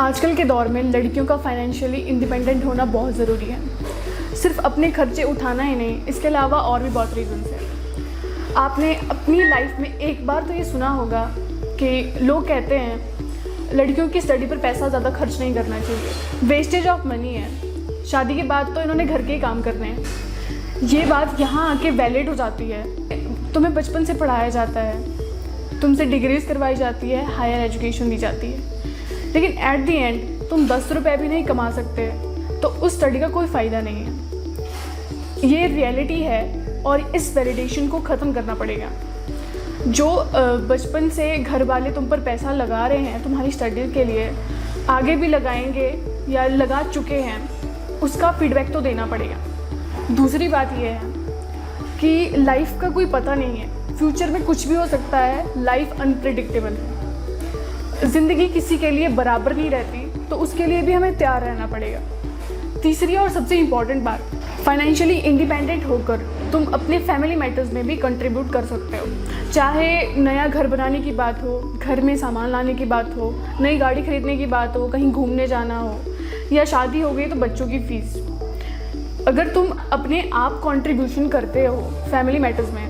आजकल के दौर में लड़कियों का फाइनेंशियली इंडिपेंडेंट होना बहुत ज़रूरी है। सिर्फ अपने खर्चे उठाना ही नहीं, इसके अलावा और भी बहुत रीज़न्स हैं। आपने अपनी लाइफ में एक बार तो ये सुना होगा कि लोग कहते हैं लड़कियों की स्टडी पर पैसा ज़्यादा खर्च नहीं करना चाहिए, वेस्टेज ऑफ मनी है, शादी के बाद तो इन्होंने घर के ही काम करने हैं। ये बात यहाँ आके वैलिड हो जाती है। तुम्हें बचपन से पढ़ाया जाता है, तुमसे डिग्रीज करवाई जाती है, हायर एजुकेशन दी जाती है, लेकिन एट दी एंड तुम 10 रुपये भी नहीं कमा सकते तो उस स्टडी का कोई फ़ायदा नहीं है। ये रियलिटी है और इस वैलिडेशन को ख़त्म करना पड़ेगा। जो बचपन से घर वाले तुम पर पैसा लगा रहे हैं तुम्हारी स्टडी के लिए, आगे भी लगाएंगे या लगा चुके हैं, उसका फीडबैक तो देना पड़ेगा। दूसरी बात यह है कि लाइफ का कोई पता नहीं है, फ्यूचर में कुछ भी हो सकता है, लाइफ अनप्रिडिक्टेबल है। ज़िंदगी किसी के लिए बराबर नहीं रहती, तो उसके लिए भी हमें तैयार रहना पड़ेगा। तीसरी और सबसे इम्पॉर्टेंट बात, फाइनेंशियली इंडिपेंडेंट होकर तुम अपने फैमिली मैटर्स में भी कंट्रीब्यूट कर सकते हो। चाहे नया घर बनाने की बात हो, घर में सामान लाने की बात हो, नई गाड़ी खरीदने की बात हो, कहीं घूमने जाना हो, या शादी हो गई तो बच्चों की फ़ीस। अगर तुम अपने आप कंट्रीब्यूशन करते हो फैमिली मैटर्स में,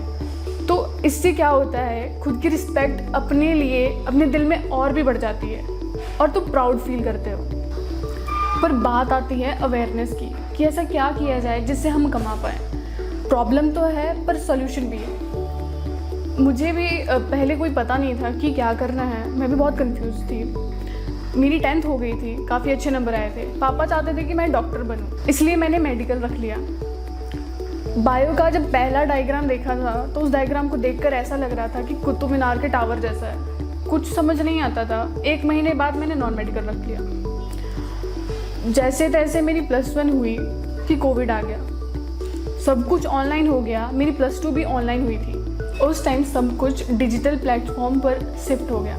तो इससे क्या होता है, खुद की रिस्पेक्ट अपने लिए अपने दिल में और भी बढ़ जाती है और तुम प्राउड फील करते हो। पर बात आती है अवेयरनेस की कि ऐसा क्या किया जाए जिससे हम कमा पाएँ। प्रॉब्लम तो है पर सॉल्यूशन भी है। मुझे भी पहले कोई पता नहीं था कि क्या करना है, मैं भी बहुत कंफ्यूज थी। मेरी 10th हो गई थी, काफ़ी अच्छे नंबर आए थे। पापा चाहते थे कि मैं डॉक्टर बनूं, इसलिए मैंने मेडिकल रख लिया। बायो का जब पहला डायग्राम देखा था तो उस डायग्राम को देखकर ऐसा लग रहा था कि कुतुब मीनार के टावर जैसा है। कुछ समझ नहीं आता था। 1 महीने बाद मैंने नॉन मेडिकल रख लिया। जैसे तैसे मेरी +1 हुई कि कोविड आ गया, सब कुछ ऑनलाइन हो गया। मेरी +2 भी ऑनलाइन हुई थी। उस टाइम सब कुछ डिजिटल प्लेटफॉर्म पर शिफ्ट हो गया।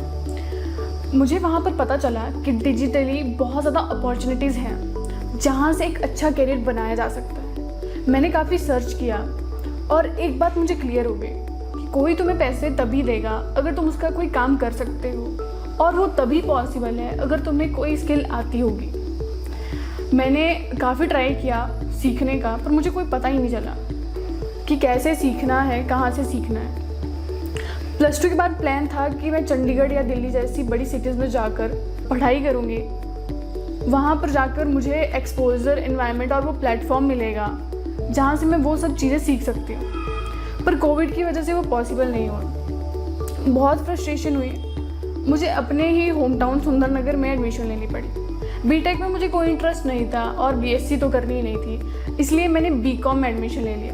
मुझे वहाँ पर पता चला कि डिजिटली बहुत ज़्यादा अपॉर्चुनिटीज़ हैं जहाँ से एक अच्छा करियर बनाया जा सकता है। मैंने काफ़ी सर्च किया और एक बात मुझे क्लियर हो गई कि कोई तुम्हें पैसे तभी देगा अगर तुम उसका कोई काम कर सकते हो, और वो तभी पॉसिबल है अगर तुम्हें कोई स्किल आती होगी। मैंने काफ़ी ट्राई किया सीखने का, पर मुझे कोई पता ही नहीं चला कि कैसे सीखना है, कहाँ से सीखना है। +2 के बाद प्लान था कि मैं चंडीगढ़ या दिल्ली जैसी बड़ी सिटीज़ में जाकर पढ़ाई करूँगी। वहाँ पर जाकर मुझे एक्सपोजर, एनवायरनमेंट और वो प्लेटफॉर्म मिलेगा जहाँ से मैं वो सब चीज़ें सीख सकती हूँ। पर कोविड की वजह से वो पॉसिबल नहीं हुआ। बहुत फ्रस्ट्रेशन हुई। मुझे अपने ही होम टाउन सुंदरनगर में एडमिशन लेनी पड़ी। बीटेक में मुझे कोई इंटरेस्ट नहीं था और बीएससी तो करनी ही नहीं थी, इसलिए मैंने बीकॉम में एडमिशन ले लिया।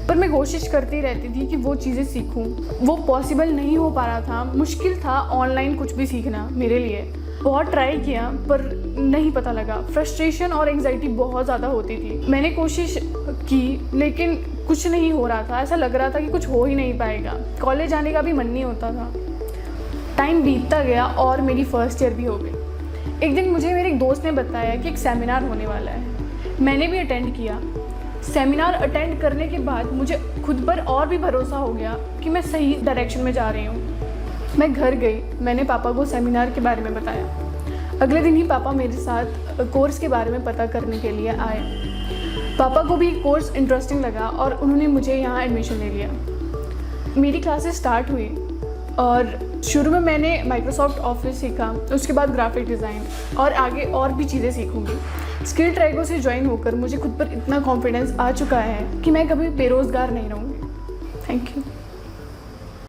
पर मैं कोशिश करती रहती थी कि वो चीज़ें सीखूं, वो पॉसिबल नहीं हो पा रहा था। मुश्किल था ऑनलाइन कुछ भी सीखना मेरे लिए। बहुत ट्राई किया पर नहीं पता लगा। फ्रस्ट्रेशन और एंग्जाइटी बहुत ज़्यादा होती थी। मैंने कोशिश की लेकिन कुछ नहीं हो रहा था। ऐसा लग रहा था कि कुछ हो ही नहीं पाएगा। कॉलेज जाने का भी मन नहीं होता था। टाइम बीतता गया और मेरी फर्स्ट ईयर भी हो गई। एक दिन मुझे मेरे एक दोस्त ने बताया कि एक सेमिनार होने वाला है। मैंने भी अटेंड किया। सेमिनार अटेंड करने के बाद मुझे खुद पर और भी भरोसा हो गया कि मैं सही डायरेक्शन में जा रही हूँ। मैं घर गई, मैंने पापा को सेमिनार के बारे में बताया। अगले दिन ही पापा मेरे साथ कोर्स के बारे में पता करने के लिए आए। पापा को भी कोर्स इंटरेस्टिंग लगा और उन्होंने मुझे यहाँ एडमिशन ले लिया। मेरी क्लासेस स्टार्ट हुई और शुरू में मैंने माइक्रोसॉफ्ट ऑफिस सीखा, उसके बाद ग्राफिक डिज़ाइन और आगे और भी चीज़ें सीखूंगी। स्किल ट्रैकों से ज्वाइन होकर मुझे खुद पर इतना कॉन्फिडेंस आ चुका है कि मैं कभी बेरोज़गार नहीं रहूँगी। Thank you.